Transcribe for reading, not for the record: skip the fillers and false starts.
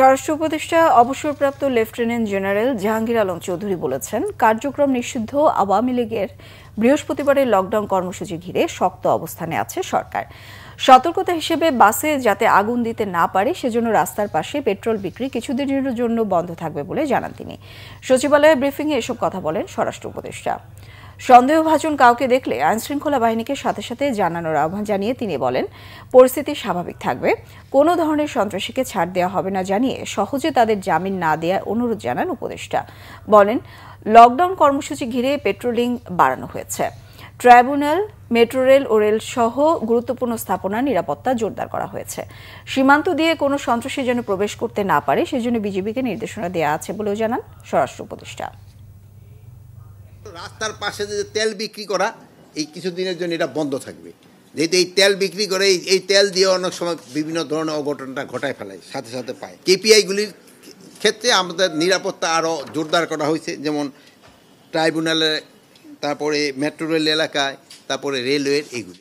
স্বরাষ্ট্র উপদেষ্টা অবসরপ্রাপ্ত লেফটেন্যান্ট জেনারেল জাহাঙ্গীর আলম চৌধুরী বলেছেন, কার্যক্রম নিষিদ্ধ আওয়ামী লীগের বৃহস্পতিবারের লকডাউন কর্মসূচি ঘিরে শক্ত অবস্থানে আছে সরকার। সতর্কতা হিসেবে বাসে যাতে আগুন দিতে না পারে সেজন্য রাস্তার পাশে পেট্রোল বিক্রি কিছুদিনের জন্য বন্ধ থাকবে বলে জানান তিনি। সচিবালয়ে ব্রিফিংয়ে এসব কথা বলেন স্বরাষ্ট্র উপদেষ্টা। সন্দেহভাজন কাউকে দেখলে আইনশৃঙ্খলা বাহিনীকে সাথে সাথে জানানোর আহ্বান জানিয়ে তিনি বলেন, পরিস্থিতি স্বাভাবিক থাকবে, কোনো ধরনের সন্ত্রাসীকে ছাড় দেওয়া হবে না জানিয়ে সহজে তাদের জামিন না দেওয়ার অনুরোধ জানান উপদেষ্টা। বলেন, লকডাউন কর্মসূচি ঘিরে পেট্রোলিং বাড়ানো হয়েছে। ট্রাইব্যুনাল, মেট্রো রেল ও রেল সহ গুরুত্বপূর্ণ স্থাপনার নিরাপত্তা জোরদার করা হয়েছে। সীমান্ত দিয়ে কোনো সন্ত্রাসী যেন প্রবেশ করতে না পারে সেজন্য বিজিবিকে নির্দেশনা দেওয়া আছে বলেও জানান স্বরাষ্ট্র উপদেষ্টা। রাস্তার পাশে যে তেল বিক্রি করা এই কিছুদিনের জন্য এটা বন্ধ থাকবে। যেহেতু এই তেল বিক্রি করে এই তেল দিয়ে অনেক সময় বিভিন্ন ধরনের অঘটনটা ঘটায় ফেলায়, সাথে সাথে পায়। কেপিআইগুলির ক্ষেত্রে আমাদের নিরাপত্তা আরও জোরদার করা হয়েছে, যেমন ট্রাইব্যুনালে, তারপরে মেট্রো রেল এলাকায়, তারপরে রেলওয়ের এইগুলি।